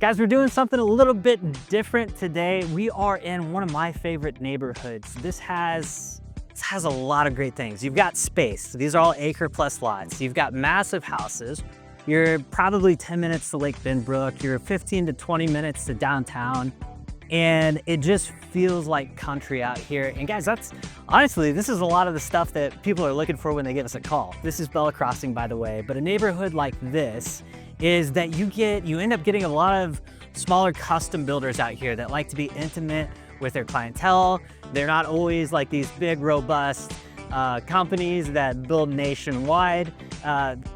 Guys, we're doing something a little bit different today. We are in one of my favorite neighborhoods. This has a lot of great things. You've got space. These are all acre-plus lots. You've got massive houses. You're probably 10 minutes to Lake Benbrook. You're 15 to 20 minutes to downtown. And it just feels like country out here. And guys, honestly, this is a lot of the stuff that people are looking for when they give us a call. This is Bella Crossing, by the way, but a neighborhood like this is that you end up getting a lot of smaller custom builders out here that like to be intimate with their clientele. They're not always like these big, robust companies that build nationwide.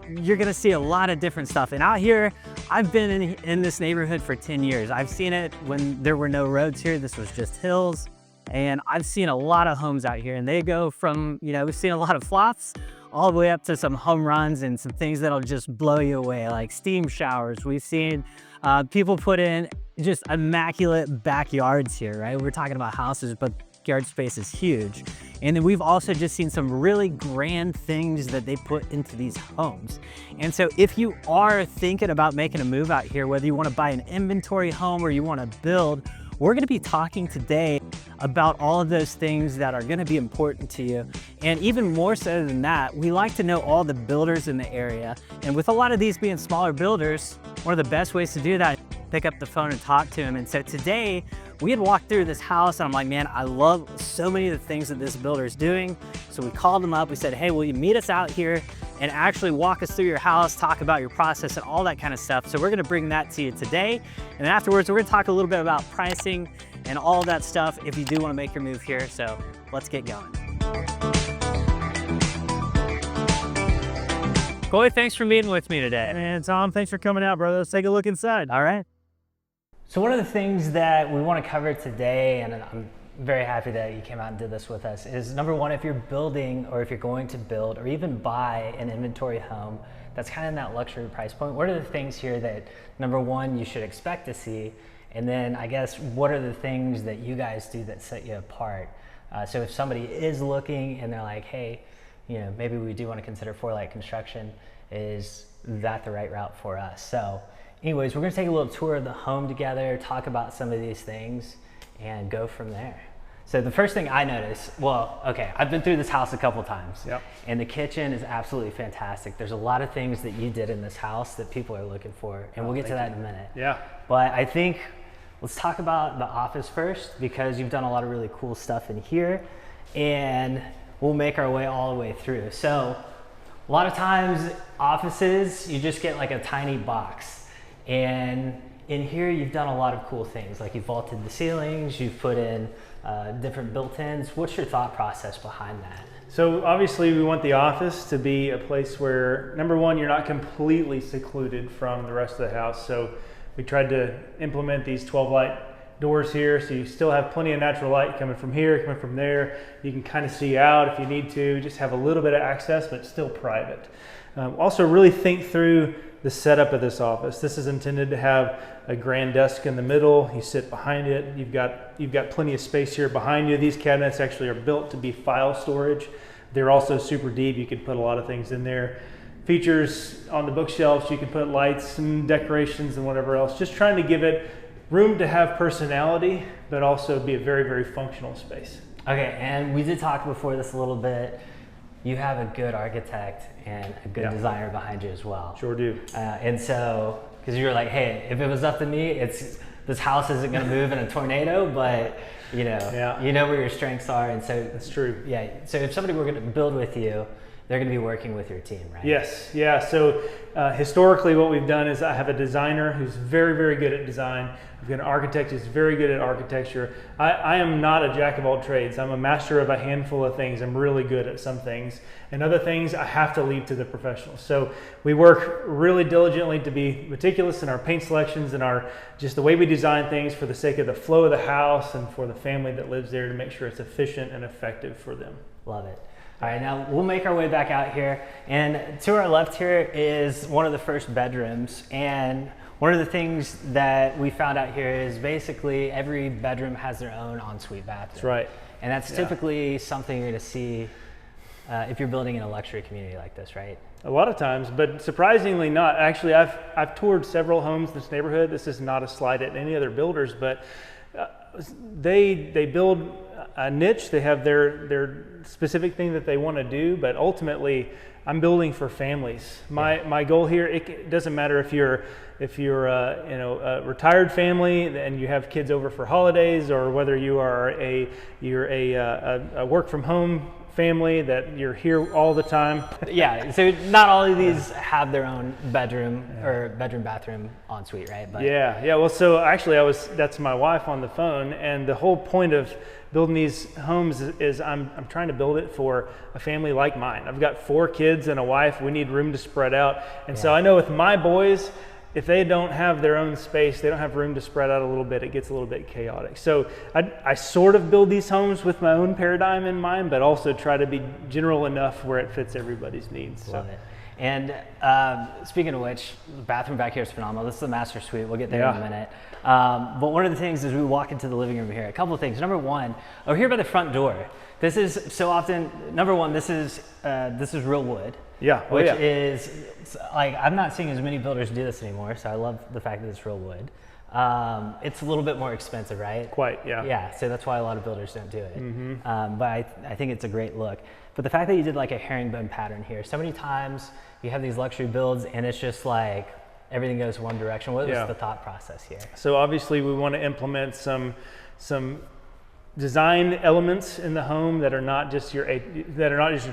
You're gonna see a lot of different stuff. And out here, I've been in this neighborhood for 10 years. I've seen it when there were no roads here. This was just hills. And I've seen a lot of homes out here, and they go from, we've seen a lot of flops all the way up to some home runs and some things that'll just blow you away, like steam showers. We've seen people put in just immaculate backyards here, right? We're talking about houses, but yard space is huge. And then we've also just seen some really grand things that they put into these homes. And so if you are thinking about making a move out here, whether you want to buy an inventory home or you want to build, we're going to be talking today about all of those things that are going to be important to you. And even more so than that, we like to know all the builders in the area. And with a lot of these being smaller builders, one of the best ways to do that is pick up the phone and talk to them. And so today we had walked through this house and I'm like, man, I love so many of the things that this builder is doing. So we called them up. We said, hey, will you meet us out here and actually walk us through your house, talk about your process and all that kind of stuff. So we're going to bring that to you today. And then afterwards, we're going to talk a little bit about pricing and all that stuff if you do want to make your move here. So let's get going. Corey, thanks for meeting with me today. And Tom, thanks for coming out, brother. Let's take a look inside. All right. So one of the things that we want to cover today, and I'm very happy that you came out and did this with us, is number one, if you're building or if you're going to build or even buy an inventory home that's kind of in that luxury price point, what are the things here that, number one, you should expect to see? And then I guess, what are the things that you guys do that set you apart? So if somebody is looking and they're like, hey, maybe we do want to consider FourLight Construction, is that the right route for us? So anyways, we're going to take a little tour of the home together, talk about some of these things, and go from there. So the first thing I noticed, I've been through this house a couple times. Yep. And the kitchen is absolutely fantastic. There's a lot of things that you did in this house that people are looking for, and we'll get to that in a minute. Yeah. But I think let's talk about the office first, because you've done a lot of really cool stuff in here, and we'll make our way all the way through. So a lot of times offices, you just get like a tiny box. And in here, you've done a lot of cool things. Like you've vaulted the ceilings, you've put in different built-ins. What's your thought process behind that? So obviously we want the office to be a place where, number one, you're not completely secluded from the rest of the house. So we tried to implement these 12 light doors here, so you still have plenty of natural light coming from here, coming from there. You can kind of see out if you need to, just have a little bit of access, but still private. Also really think through the setup of this office. This is intended to have a grand desk in the middle. You sit behind it. You've got plenty of space here behind you. These cabinets actually are built to be file storage. They're also super deep. You can put a lot of things in there. Features on the bookshelves, you can put lights and decorations and whatever else. Just trying to give it room to have personality, but also be a very, very functional space. Okay, and we did talk before this a little bit. You have a good architect and a good designer behind you as well. Sure do. And so, because you were like, hey, if it was up to me, this house isn't going to move in a tornado, but you know where your strengths are. And so that's true. Yeah. So if somebody were going to build with you, they're going to be working with your team, right? Yes. Yeah. So historically what we've done is I have a designer who's very, very good at design. I've got an architect who's very good at architecture. I am not a jack of all trades. I'm a master of a handful of things. I'm really good at some things. And other things I have to leave to the professionals. So we work really diligently to be meticulous in our paint selections and just the way we design things for the sake of the flow of the house and for the family that lives there, to make sure it's efficient and effective for them. Love it. All right, now we'll make our way back out here, and to our left here is one of the first bedrooms. And one of the things that we found out here is basically every bedroom has their own ensuite bathroom. That's right. And that's typically something you're going to see if you're building in a luxury community like this, right? A lot of times, but surprisingly not. Actually, I've toured several homes in this neighborhood. This is not a slight at any other builders, but they build a niche. They have their specific thing that they want to do, but ultimately, I'm building for families. My goal here, it doesn't matter if you're a retired family and you have kids over for holidays, or whether you're a work from home family that you're here all the time. Yeah, so not all of these have their own bedroom or bathroom ensuite, right? But yeah. Well, so actually that's my wife on the phone, and the whole point of building these homes is I'm trying to build it for a family like mine. I've got 4 kids and a wife. We need room to spread out. And so I know with my boys, if they don't have their own space, they don't have room to spread out a little bit, it gets a little bit chaotic. So I sort of build these homes with my own paradigm in mind, but also try to be general enough where it fits everybody's needs. Love it. And speaking of which, the bathroom back here is phenomenal. This is the master suite. We'll get there in a minute. But one of the things is we walk into the living room here, a couple of things. Number one, over here by the front door, this is so often, number one, this is real wood. Yeah. Which is, like, I'm not seeing as many builders do this anymore, so I love the fact that it's real wood. It's a little bit more expensive, right? Quite, yeah. Yeah, so that's why a lot of builders don't do it. But I think it's a great look. But the fact that you did like a herringbone pattern here, so many times you have these luxury builds and it's just like everything goes one direction. What was the thought process here? So obviously we want to implement some design elements in the home that are not just your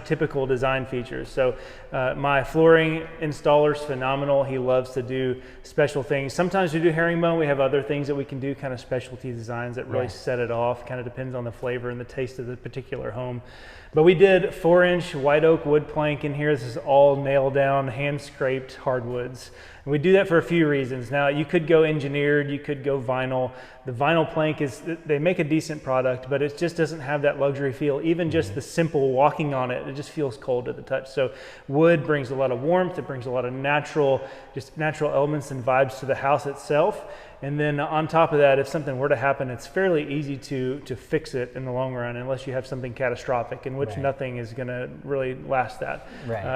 typical design features. So my flooring installer's phenomenal. He loves to do special things. Sometimes we do herringbone. We have other things that we can do, kind of specialty designs that really set it off. Kind of depends on the flavor and the taste of the particular home. But we did 4-inch white oak wood plank in here. This is all nailed down, hand scraped hardwoods. And we do that for a few reasons. Now, you could go engineered, you could go vinyl. The vinyl plank they make a decent product, but it just doesn't have that luxury feel. Even just the simple walking on it, it just feels cold to the touch. So wood brings a lot of warmth. It brings a lot of natural elements and vibes to the house itself. And then on top of that, if something were to happen, it's fairly easy to fix it in the long run, unless you have something catastrophic, in which nothing is going to really last that.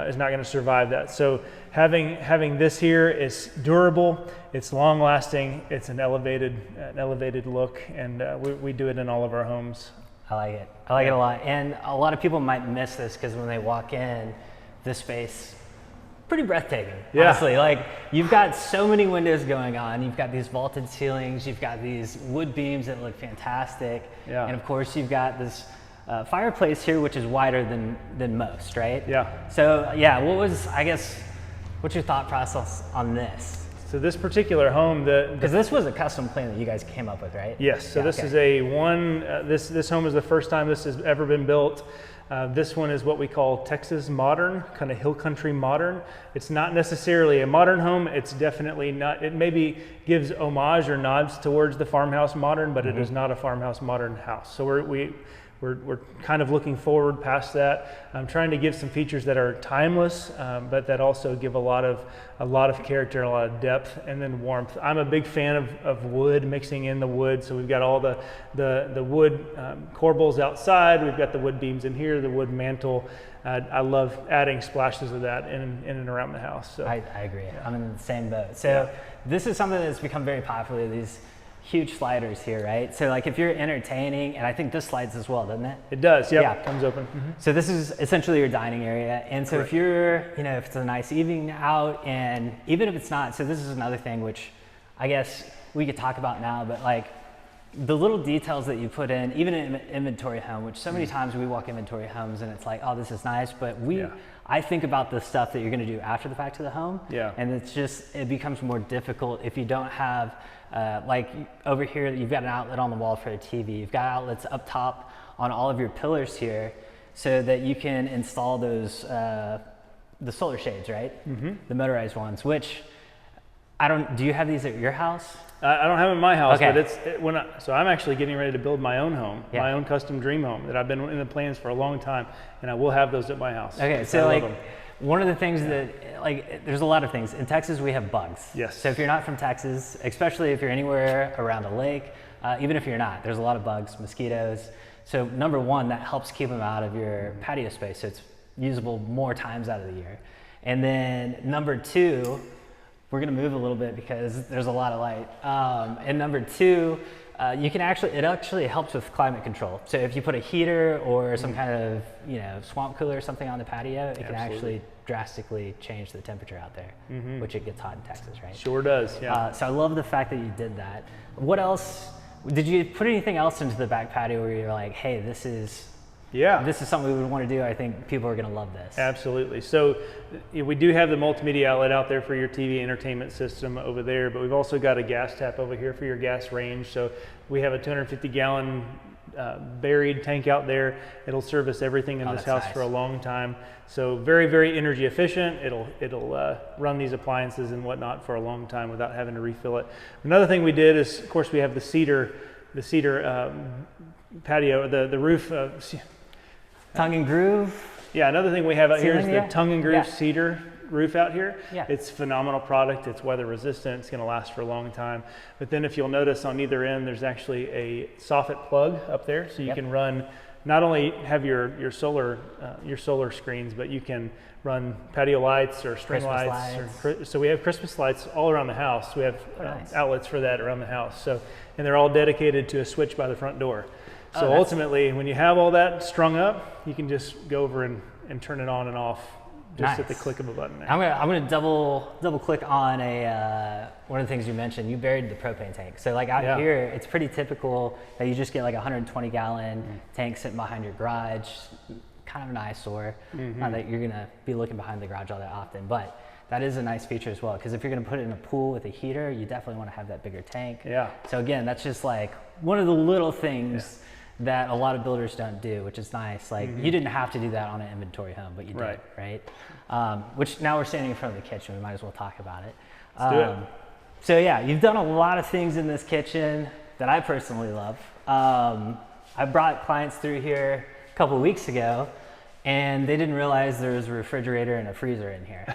Is not going to survive that. So having this here is durable, it's long lasting, it's an elevated look, and we do it in all of our homes. I like it. I like it a lot. And a lot of people might miss this because when they walk in, this space, pretty breathtaking, honestly. Like, you've got so many windows going on. You've got these vaulted ceilings. You've got these wood beams that look fantastic. And of course, you've got this fireplace here, which is wider than most, right? So what's your thought process on this? So this particular home, because this was a custom plan that you guys came up with, right? Yes. So this is this home is the first time this has ever been built. This one is what we call Texas modern, kind of hill country modern. It's not necessarily a modern home. It's definitely not. It maybe gives homage or nods towards the farmhouse modern, but it is not a farmhouse modern house. So we're kind of looking forward past that. I'm trying to give some features that are timeless, but that also give a lot of character, a lot of depth, and then warmth. I'm a big fan of wood, mixing in the wood. So we've got all the wood corbels outside. We've got the wood beams in here, the wood mantle. I love adding splashes of that in and around the house. So I agree. I'm in the same boat. So this is something that's become very popular, these huge sliders here, right? So like if you're entertaining, and I think this slides as well, doesn't it? It does, yep. Comes open. So this is essentially your dining area. And so if you're, if it's a nice evening out, and even if it's not, so this is another thing which I guess we could talk about now, but like the little details that you put in, even in an inventory home, which so many times we walk inventory homes and it's like, oh, this is nice, but I think about the stuff that you're gonna do after the fact to the home. And it becomes more difficult if you don't have, like over here, you've got an outlet on the wall for a TV. You've got outlets up top on all of your pillars here so that you can install those, the solar shades, right? The motorized ones, which do you have these at your house? I don't have it in my house, but so I'm actually getting ready to build my own home, my own custom dream home that I've been in the plans for a long time, and I will have those at my house. Okay, so like one of the things that, like, there's a lot of things. In Texas, we have bugs. So if you're not from Texas, especially if you're anywhere around a lake, even if you're not, there's a lot of bugs, mosquitoes. So number one, that helps keep them out of your patio space. So it's usable more times out of the year. And then number two, we're gonna move a little bit because there's a lot of light. And number two, you can it actually helps with climate control. So if you put a heater or some kind of, swamp cooler or something on the patio, it can actually drastically change the temperature out there, which it gets hot in Texas, right? Sure does, yeah. So I love the fact that you did that. What else, did you put anything else into the back patio where you're like, hey, this is something we would want to do. I think people are going to love this. Absolutely. So we do have the multimedia outlet out there for your TV entertainment system over there, but we've also got a gas tap over here for your gas range. So we have a 250-gallon buried tank out there. It'll service everything in this house for a long time. So very, very energy efficient. It'll run these appliances and whatnot for a long time without having to refill it. Another thing we did is, of course, we have the cedar patio, the roof. Tongue and groove. Yeah, another thing we have out here is the tongue and groove Yeah. cedar roof out here. Yeah. It's a phenomenal product. It's weather resistant. It's going to last for a long time. But then if you'll notice on either end, there's actually a soffit plug up there. So you can run, not only have your solar screens, but you can run patio lights or string lights. So we have Christmas lights all around the house. We have outlets for that around the house. So, and they're all dedicated to a switch by the front door. So ultimately, when you have all that strung up, you can just go over and turn it on and off just at the click of a button. I'm gonna double click on one of the things you mentioned. You buried the propane tank. So like out here, it's pretty typical that you just get like a 120-gallon tank sitting behind your garage, kind of an eyesore. Not that you're gonna be looking behind the garage all that often, but that is a nice feature as well, because if you're gonna put it in a pool with a heater, you definitely wanna have that bigger tank. Yeah. So again, that's just like one of the little things that a lot of builders don't do, which is nice. Like you didn't have to do that on an inventory home, but you did, right? Which now we're standing in front of the kitchen, we might as well talk about it. Let's do it. So yeah, you've done a lot of things in this kitchen that I personally love. I brought clients through here a couple of weeks ago and they didn't realize there was a refrigerator and a freezer in here.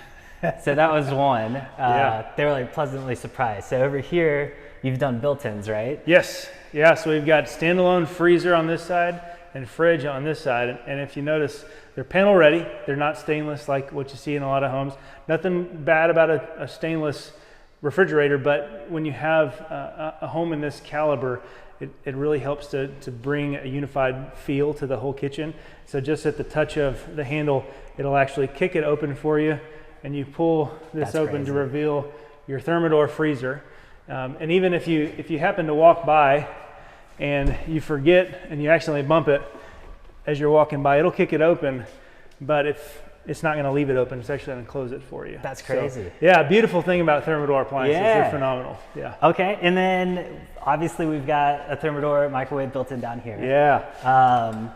So that was one. They were like pleasantly surprised. So over here, you've done built-ins, right? Yes. Yeah, so we've got standalone freezer on this side and fridge on this side. And if you notice, they're panel ready. They're not stainless like what you see in a lot of homes. Nothing bad about a stainless refrigerator, but when you have a home in this caliber, it really helps to bring a unified feel to the whole kitchen. So just at the touch of the handle, it'll actually kick it open for you, and you pull this open to reveal your Thermador freezer. And even if you happen to walk by and you forget and you accidentally bump it as you're walking by, it'll kick it open, but if it's not going to leave it open, it's actually going to close it for you. That's crazy. So, yeah, beautiful thing about Thermador appliances. They're phenomenal. Yeah. Okay, and then obviously we've got a Thermador microwave built in down here. Yeah.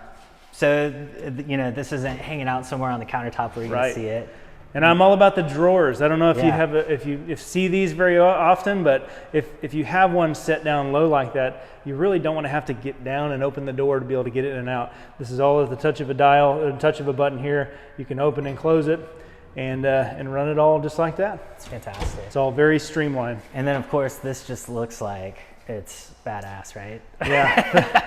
So this isn't hanging out somewhere on the countertop where you can see it. And I'm all about the drawers. I don't know if you have if you see these very often, but if you have one set down low like that, you really don't want to have to get down and open the door to be able to get it in and out. This is all at the touch of a dial, a touch of a button here. You can open and close it and run it all just like that. It's fantastic. It's all very streamlined. And then of course this just looks like it's badass, right? Yeah,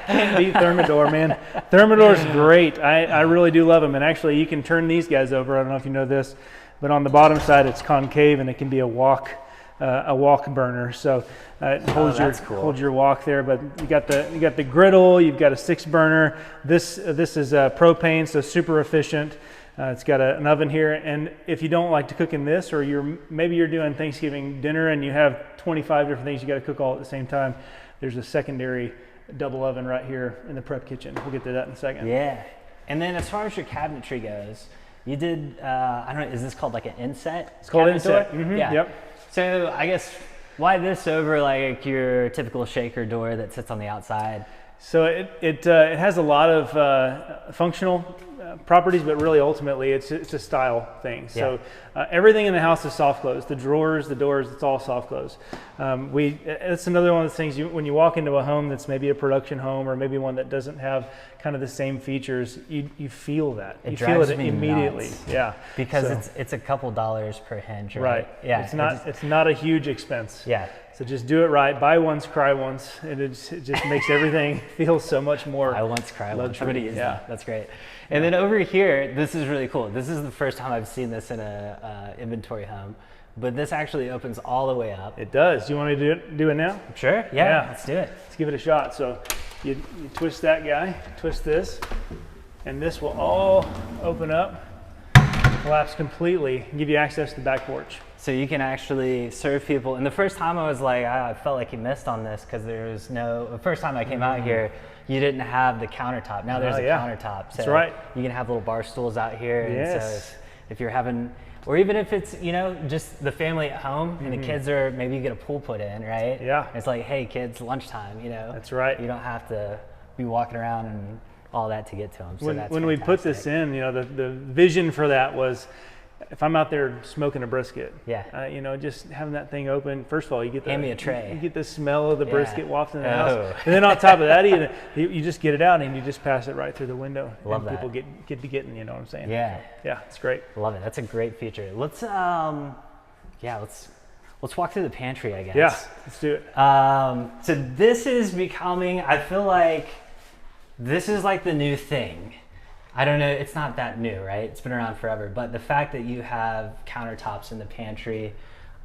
can't beat Thermador, man. Thermador's great. I really do love them. And actually, you can turn these guys over. I don't know if you know this, but on the bottom side, it's concave, and it can be a wok burner. So it holds your wok there. But you got the griddle. You've got a 6-burner. This is propane, so super efficient. It's got an oven here, and if you don't like to cook in this, or maybe you're doing Thanksgiving dinner and you have 25 different things you got to cook all at the same time, there's a secondary double oven right here in the prep kitchen. We'll get to that in a second. Yeah, and then as far as your cabinetry goes, you did I don't know, is this called like an inset? It's called inset. Yeah. Yep. So I guess why this over like your typical shaker door that sits on the outside? So it has a lot of functional properties, but really ultimately it's a style thing. So everything in the house is soft close. The drawers, the doors, it's all soft close. It's another one of the things when you walk into a home that's maybe a production home or maybe one that doesn't have kind of the same features, you feel that. You feel it immediately. Nuts. Yeah. Because it's a couple dollars per hinge, right? Yeah. It's not a huge expense. Yeah. So just do it right. Buy once, cry once. It just makes everything feel so much more. Buy once, cry once. Somebody use that. That's great. And then over here, this is really cool. This is the first time I've seen this in a inventory home, but this actually opens all the way up. It does. You want me to do it now? Sure. Yeah. Let's do it. Let's give it a shot. So you twist that guy, twist this, and this will all open up, collapse completely, and give you access to the back porch. So you can actually serve people. And the first time I was like, I felt like you missed on this because there was the first time I came out here, you didn't have the countertop. Now there's a countertop. So that's right. You can have little bar stools out here. Yes. And so if you're having, or even if it's, just the family at home and the kids are, maybe you get a pool put in, right? Yeah. It's like, hey kids, lunchtime, That's right. You don't have to be walking around and all that to get to them. So when we put this in, the vision for that was, if I'm out there smoking a brisket, just having that thing open. First of all, you get hand me a tray. You get the smell of the brisket wafting in the house, and then on top of that, you just get it out and you just pass it right through the window. Love and that. People get to getting. You know what I'm saying? Yeah. Yeah, it's great. Love it. That's a great feature. Let's let's walk through the pantry, I guess. Yeah, let's do it. So this is becoming, I feel like this is like the new thing. I don't know, it's not that new, right? It's been around forever, but the fact that you have countertops in the pantry,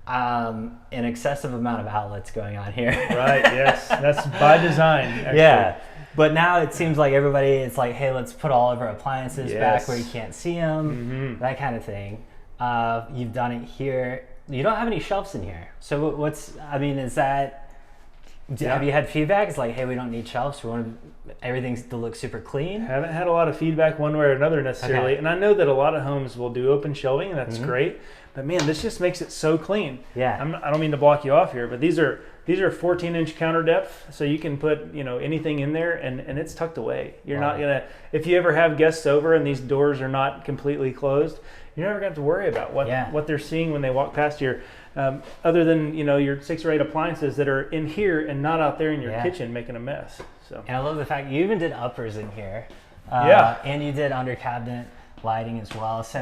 an excessive amount of outlets going on here. Right, yes, that's by design, actually. Yeah, but now it seems like it's like, hey, let's put all of our appliances back where you can't see them, that kind of thing. You've done it here. You don't have any shelves in here. So is that, have you had feedback? It's like, hey, we don't need shelves. We want everything to look super clean. Haven't had a lot of feedback one way or another necessarily. And I know that a lot of homes will do open shelving, and that's great. But man, this just makes it so clean. Yeah. I don't mean to block you off here, but these are 14-inch counter depth, so you can put anything in there, and it's tucked away. You're not gonna, if you ever have guests over and these doors are not completely closed, you're never gonna have to worry about what they're seeing when they walk past here. Other than your 6 or 8 appliances that are in here and not out there in your kitchen making a mess. So. And I love the fact you even did uppers in here. And you did under cabinet lighting as well. So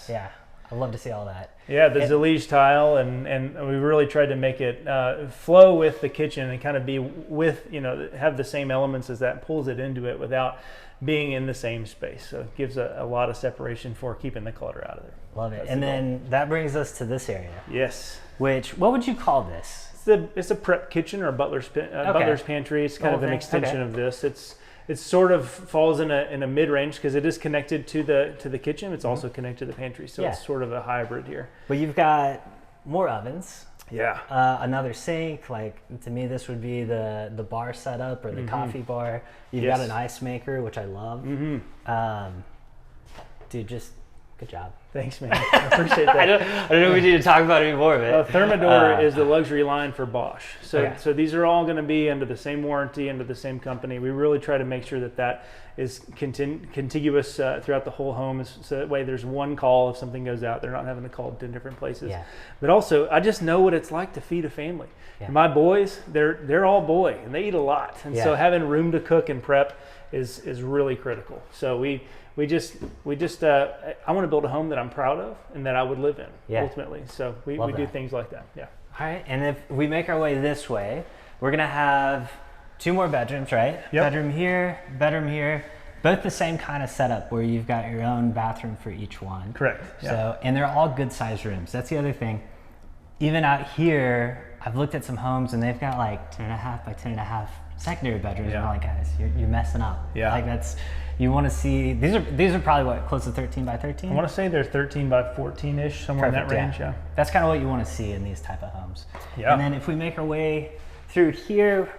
yeah, I'd love to see all that. Yeah, the Zalige tile, and we really tried to make it flow with the kitchen and kind of be with, have the same elements as that, pulls it into it without being in the same space. So it gives a lot of separation for keeping the clutter out of there. Love it. And then that brings us to this area. Yes. Which, what would you call this? It's a prep kitchen or a butler's pantry. It's kind of an extension of this. It sort of falls in a mid-range because it is connected to the kitchen. It's also connected to the pantry, so it's sort of a hybrid here. But you've got more ovens. Yeah. Another sink. Like, to me, this would be the bar setup or the coffee bar. You've got an ice maker, which I love. Dude, just good job. Thanks, man. I appreciate that. I don't know if we need to talk about it anymore, but Thermador is the luxury line for Bosch. So these are all going to be under the same warranty, under the same company. We really try to make sure that is contiguous throughout the whole home, so that way there's one call if something goes out. They're not having to call 10 different places. Yeah. But also, I just know what it's like to feed a family. Yeah. My boys, they're all boy, and they eat a lot, and so having room to cook and prep is really critical. So we just I want to build a home that I'm proud of and that I would live in ultimately. So we do things like that. Yeah. All right. And if we make our way this way, we're gonna have 2 more bedrooms, right? Yep. Bedroom here, both the same kind of setup where you've got your own bathroom for each one. Correct. So and they're all good sized rooms. That's the other thing. Even out here, I've looked at some homes and they've got like 10.5 by 10.5 secondary bedrooms. And I'm like, guys, you're messing up. Yeah. Like you want to see, these are probably what, close to 13 by 13? I want to say they're 13 by 14-ish, somewhere in that range, yeah. That's kind of what you want to see in these type of homes. Yeah. And then if we make our way through here,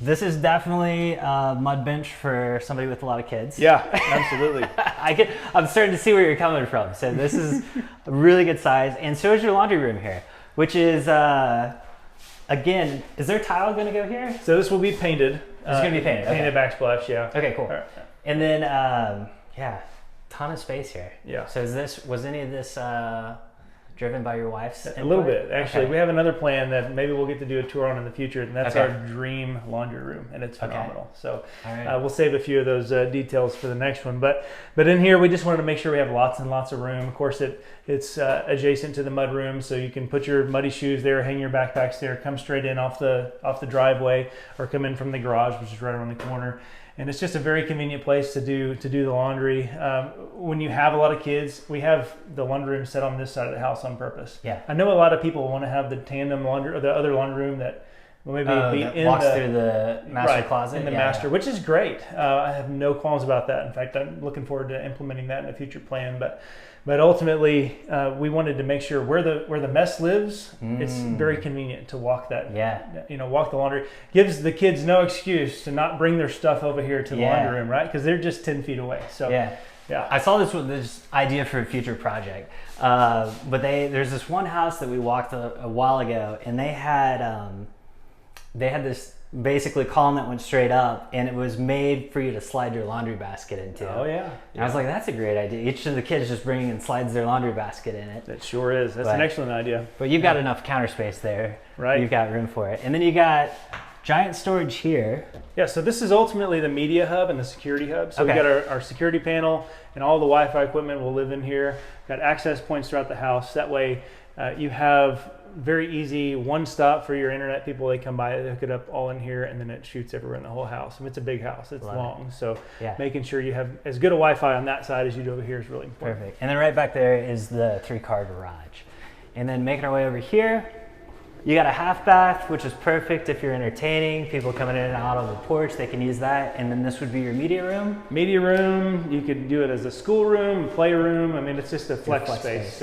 this is definitely a mud bench for somebody with a lot of kids. Yeah, absolutely. I'm starting to see where you're coming from. So this is a really good size. And so is your laundry room here, which is, again, is there tile going to go here? So this will be painted. It's going to be painted. Painted backsplash, yeah. Okay, cool. Right. And then, ton of space here. Yeah. So was any of this driven by your wife's input? A little bit, actually. Okay. We have another plan that maybe we'll get to do a tour on in the future, and that's our dream laundry room, and it's phenomenal. Okay. So we'll save a few of those details for the next one. But in here, we just wanted to make sure we have lots and lots of room. Of course, it's adjacent to the mud room, so you can put your muddy shoes there, hang your backpacks there, come straight in off the driveway, or come in from the garage, which is right around the corner. And it's just a very convenient place to do the laundry. When you have a lot of kids, we have the laundry room set on this side of the house on purpose. Yeah. I know a lot of people want to have the tandem laundry or the other laundry room that will maybe be that in walks through the master closet. In the master, which is great. I have no qualms about that. In fact, I'm looking forward to implementing that in a future plan. But ultimately, we wanted to make sure where the mess lives, it's very convenient to walk that. Yeah. Walk the laundry. Gives the kids no excuse to not bring their stuff over here to the laundry room, right? Because they're just 10 feet away. So yeah. I saw this idea for a future project, but there's this one house that we walked a while ago, and they had this basically column that went straight up, and it was made for you to slide your laundry basket into. Oh yeah. And I was like, that's a great idea. Each of the kids just bring and slides their laundry basket in it. That sure is. That's an excellent idea. But you've got enough counter space there. Right. You've got room for it. And then you got giant storage here. Yeah, so this is ultimately the media hub and the security hub. So we've got our security panel, and all the Wi-Fi equipment will live in here. Got access points throughout the house. That way you have very easy one stop for your internet people. They come by, they hook it up all in here, and then it shoots everywhere in the whole house. I mean, it's a big house, it's long. So making sure you have as good a Wi-Fi on that side as you do over here is really important. Perfect. And then right back there is the 3-car garage. And then making our way over here, you got a half bath, which is perfect if you're entertaining people coming in and out on the porch. They can use that. And then this would be your media room. Media room, you could do it as a school room, a playroom. I mean, it's just a flex space.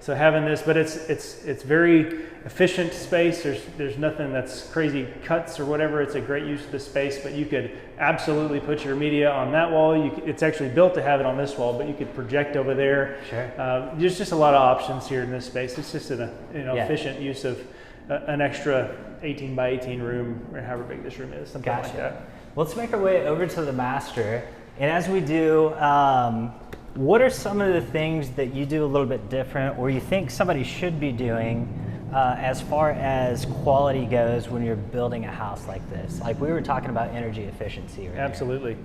So having this, but it's very efficient space. There's nothing that's crazy cuts or whatever. It's a great use of the space, but you could absolutely put your media on that wall. It's actually built to have it on this wall, but you could project over there. Sure. There's just a lot of options here in this space. It's just an efficient use of an extra 18 by 18 room, or however big this room is, something like that. Well, let's make our way over to the master. And as we do, what are some of the things that you do a little bit different, or you think somebody should be doing as far as quality goes when you're building a house like this? Like we were talking about energy efficiency, right? Absolutely.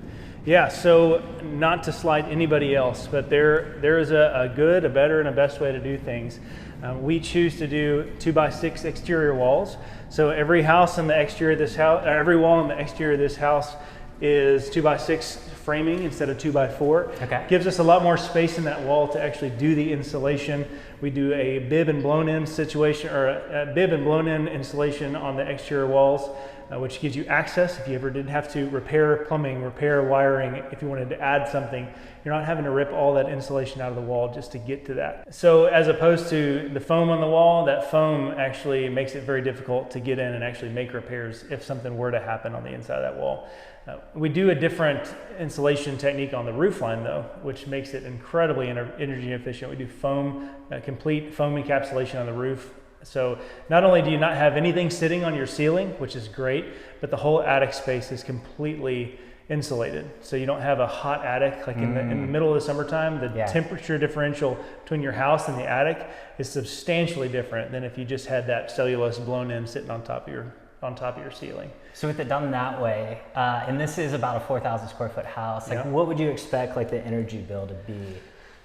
Yeah, so not to slight anybody else, but there is a good, a better, and a best way to do things. We choose to do 2x6 exterior walls. So every house in the exterior of this house, every wall in the exterior of this house is 2x6 framing instead of 2x4. Okay. Gives us a lot more space in that wall to actually do the insulation. We do a bib and blown in situation, or a bib and blown in insulation on the exterior walls, which gives you access if you ever did have to repair plumbing, repair wiring. If you wanted to add something, you're not having to rip all that insulation out of the wall just to get to that. So as opposed to the foam on the wall, that foam actually makes it very difficult to get in and actually make repairs if something were to happen on the inside of that wall. We do a different insulation technique on the roof line though, which makes it incredibly energy efficient. We do foam, complete foam encapsulation on the roof. So not only do you not have anything sitting on your ceiling, which is great, but the whole attic space is completely insulated. So you don't have a hot attic like in the middle of the summertime. The temperature differential between your house and the attic is substantially different than if you just had that cellulose blown in sitting on top of your ceiling. So with it done that way, and this is about a 4,000 square foot house, like what would you expect like the energy bill to be?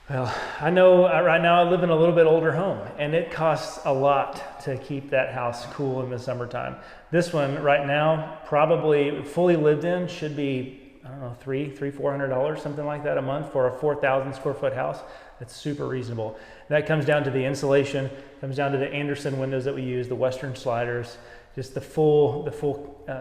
Well, I know right now I live in a little bit older home, and it costs a lot to keep that house cool in the summertime. This one right now, probably fully lived in, should be, I don't know, $400, something like that a month for a 4,000 square foot house. That's super reasonable. That comes down to the insulation, comes down to the Anderson windows that we use, the Western sliders, just the full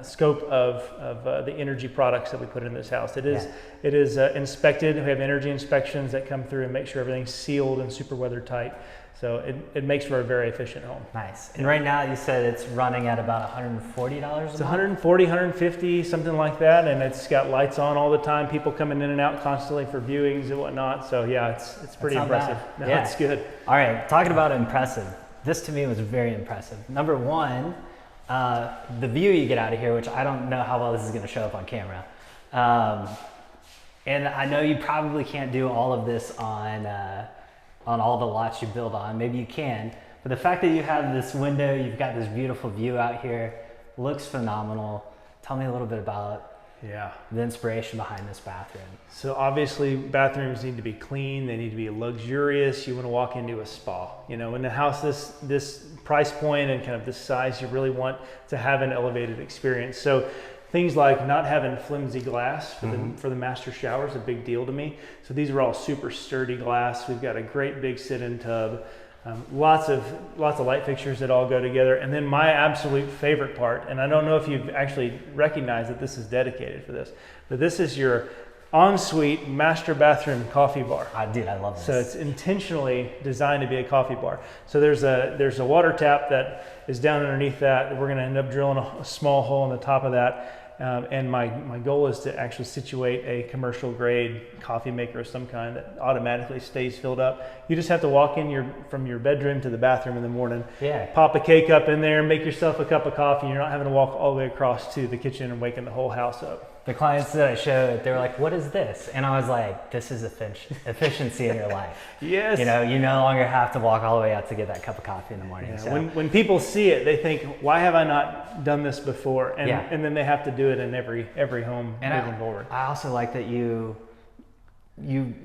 scope of the energy products that we put in this house. It is inspected. We have energy inspections that come through and make sure everything's sealed and super weather tight. So it makes for a very efficient home. Nice. And right now you said it's running at about $140 a month? It's $140, $150, something like that. And it's got lights on all the time. People coming in and out constantly for viewings and whatnot. So yeah, it's pretty impressive. No, it's good. All right, talking about impressive. This to me was very impressive. Number one, the view you get out of here, which I don't know how well this is going to show up on camera. And I know you probably can't do all of this on all the lots you build on. Maybe you can, but the fact that you have this window, you've got this beautiful view out here, looks phenomenal. Tell me a little bit about the inspiration behind this bathroom. So obviously bathrooms need to be clean. They need to be luxurious. You want to walk into a spa. You know, in a house this price point and kind of this size, you really want to have an elevated experience. So things like not having flimsy glass for the master shower is a big deal to me. So these are all super sturdy glass. We've got a great big sit-in tub. Lots of light fixtures that all go together. And then my absolute favorite part, and I don't know if you've actually recognized that this is dedicated for this, but this is your ensuite master bathroom coffee bar. Dude, I love this. So it's intentionally designed to be a coffee bar. So there's a water tap that is down underneath that. We're gonna end up drilling a small hole in the top of that. And my goal is to actually situate a commercial grade coffee maker of some kind that automatically stays filled up. You just have to walk in from your bedroom to the bathroom in the morning, pop a cake up in there, make yourself a cup of coffee. You're not having to walk all the way across to the kitchen and waking the whole house up. The clients that I showed, they were like, what is this? And I was like, this is efficiency in your life. Yes. You know, you no longer have to walk all the way out to get that cup of coffee in the morning. Yeah, so. when people see it, they think, why have I not done this before? And then they have to do it in every home moving forward. I also like that you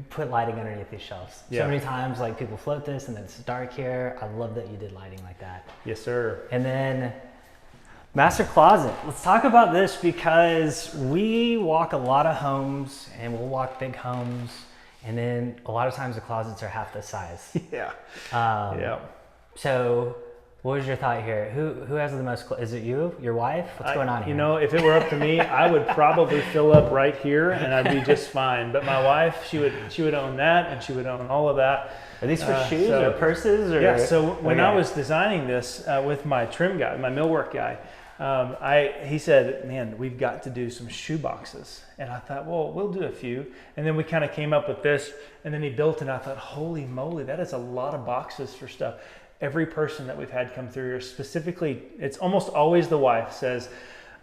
put lighting underneath these shelves. So many times, like, people float this and it's dark here. I love that you did lighting like that. Yes, sir. And then master closet. Let's talk about this because we walk a lot of homes and we'll walk big homes, and then a lot of times the closets are half the size. Yeah. So what was your thought here? Who has the most? Is it you? Your wife? What's going on here? You know, if it were up to me, I would probably fill up right here and I'd be just fine. But my wife, she would own that, and she would own all of that. Are these for shoes or purses? Or? Yeah. So when I was designing this with my trim guy, my millwork guy, he said, man, we've got to do some shoe boxes. And I thought, well, we'll do a few. And then we kind of came up with this, and then he built it, and I thought, holy moly, that is a lot of boxes for stuff. Every person that we've had come through here, specifically, it's almost always the wife says,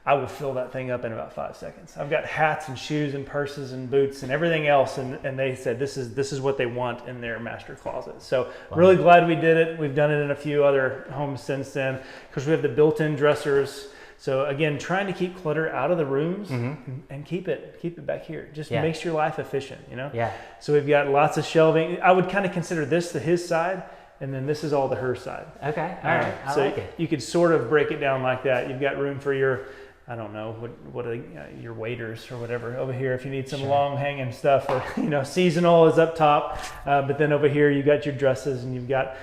I will fill that thing up in about 5 seconds. I've got hats and shoes and purses and boots and everything else. And they said, this is what they want in their master closet. So really glad we did it. We've done it in a few other homes since then, because we have the built-in dressers. So again, trying to keep clutter out of the rooms and keep it back here. Just makes your life efficient, you know? Yeah. So we've got lots of shelving. I would kind of consider this his side, and then this is all the her side. Okay, all right, I like it. You could sort of break it down like that. You've got room for your, I don't know, what your waiters or whatever over here if you need some long hanging stuff, or seasonal is up top, but then over here you got your dresses, and you've got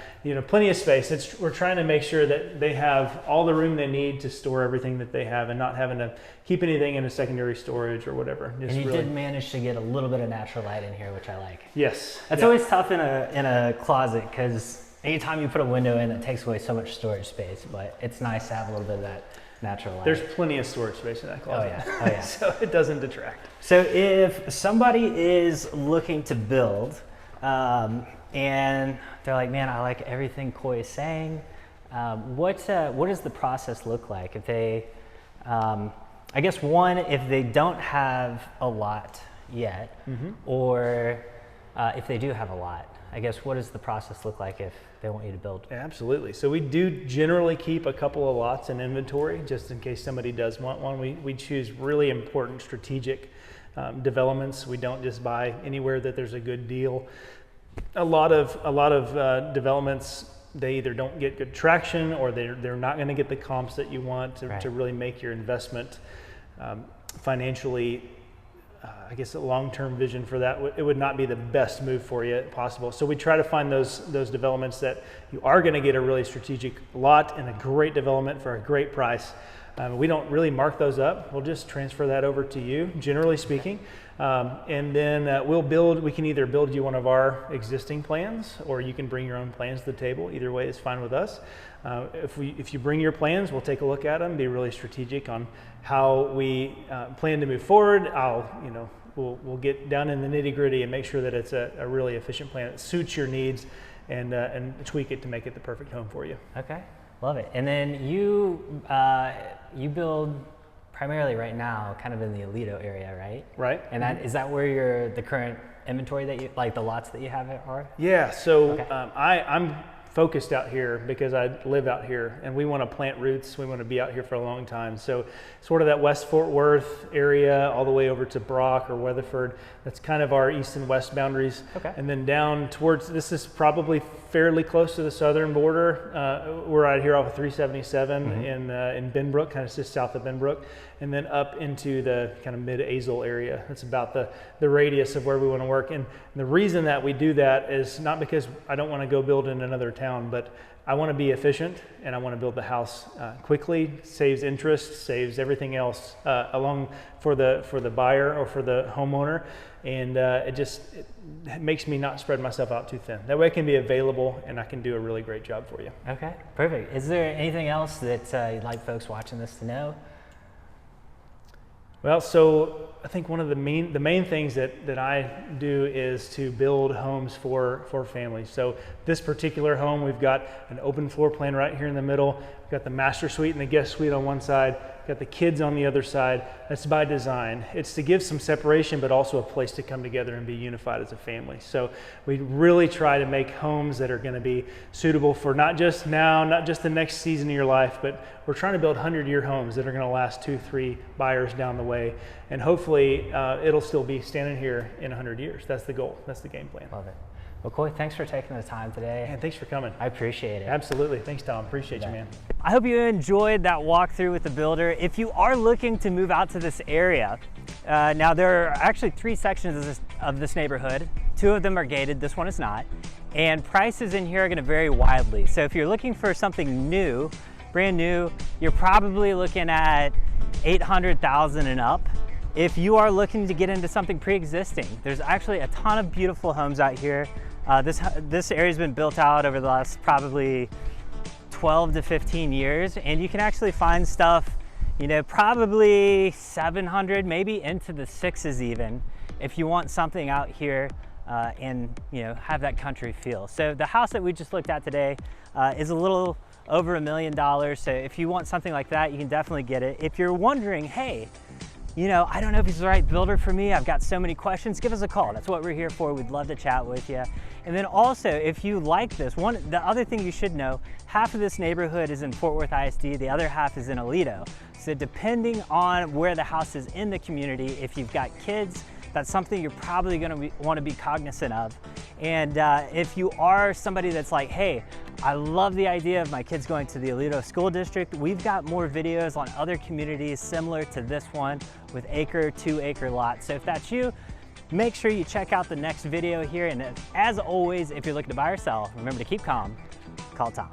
plenty of space. We're trying to make sure that they have all the room they need to store everything that they have, and not having to keep anything in a secondary storage or whatever. And you did manage to get a little bit of natural light in here, which I like. Yes. That's always tough in a closet, because anytime you put a window in, it takes away so much storage space, but it's nice to have a little bit of that natural light. There's plenty of storage space in that closet. Oh yeah. So it doesn't detract. So if somebody is looking to build, and they're like, man, I like everything Coy is saying, what does the process look like? If they, I guess one, if they don't have a lot yet, or if they do have a lot, I guess what does the process look like if they want you to build? Absolutely. So we do generally keep a couple of lots in inventory just in case somebody does want one. We choose really important strategic developments. We don't just buy anywhere that there's a good deal. A lot of developments, they either don't get good traction, or they're not going to get the comps that you want to really make your investment financially. I guess a long-term vision for that, it would not be the best move for you possible. So we try to find those developments that you are going to get a really strategic lot and a great development for a great price. We don't really mark those up. We'll just transfer that over to you, generally speaking. And then we can either build you one of our existing plans, or you can bring your own plans to the table. Either way is fine with us. If you bring your plans, we'll take a look at them, be really strategic on how we plan to move forward. We'll get down in the nitty gritty and make sure that it's a really efficient plan that suits your needs, and tweak it to make it the perfect home for you. Okay, love it. And then you build primarily right now kind of in the Aledo area, right? Right. And is that where the current inventory that you, like the lots that you have are? Yeah, so I'm focused out here because I live out here, and we want to plant roots. We want to be out here for a long time. So sort of that West Fort Worth area all the way over to Brock or Weatherford, that's kind of our east and west boundaries. Okay. And then down towards, this is probably fairly close to the southern border. We're out here off of 377 in Benbrook, kind of just south of Benbrook, and then up into the kind of mid-Azle area. That's about the radius of where we want to work. And the reason that we do that is not because I don't want to go build in another town, but I want to be efficient, and I want to build the house quickly. Saves interest, saves everything else along for the buyer or for the homeowner, and it makes me not spread myself out too thin. That way I can be available and I can do a really great job for you. Okay, perfect. Is there anything else that you'd like folks watching this to know? Well, so I think one of the main things that I do is to build homes for families. So this particular home, we've got an open floor plan right here in the middle. We've got the master suite and the guest suite on one side. Got the kids on the other side. That's by design. It's to give some separation, but also a place to come together and be unified as a family. So we really try to make homes that are going to be suitable for not just now, not just the next season of your life, but we're trying to build 100-year homes that are going to last 2-3 buyers down the way. And hopefully it'll still be standing here in 100 years. That's the goal. That's the game plan. Love it. Well, Coy, thanks for taking the time today. And thanks for coming. I appreciate it. Absolutely. Thanks, Tom. Appreciate you, man. I hope you enjoyed that walkthrough with the builder. If you are looking to move out to this area, now there are actually 3 sections of this neighborhood. 2 of them are gated, this one is not. And prices in here are gonna vary widely. So if you're looking for something new, brand new, you're probably looking at $800,000 and up. If you are looking to get into something pre-existing, there's actually a ton of beautiful homes out here. This area's been built out over the last probably 12 to 15 years, and you can actually find stuff, you know, probably 700, maybe into the 6s even, if you want something out here and, you know, have that country feel. So the house that we just looked at today is a little over $1 million. So if you want something like that, you can definitely get it. If you're wondering, hey, you know, I don't know if he's the right builder for me, I've got so many questions, give us a call. That's what we're here for. We'd love to chat with you. And then also, if you like this, the other thing you should know, half of this neighborhood is in Fort Worth ISD, the other half is in Aledo. So depending on where the house is in the community, if you've got kids, that's something you're probably gonna want to be cognizant of. And if you are somebody that's like, hey, I love the idea of my kids going to the Aledo School District, we've got more videos on other communities similar to this one with 2-acre lots. So if that's you, make sure you check out the next video here. And as always, if you're looking to buy or sell, remember to keep calm, call Tom.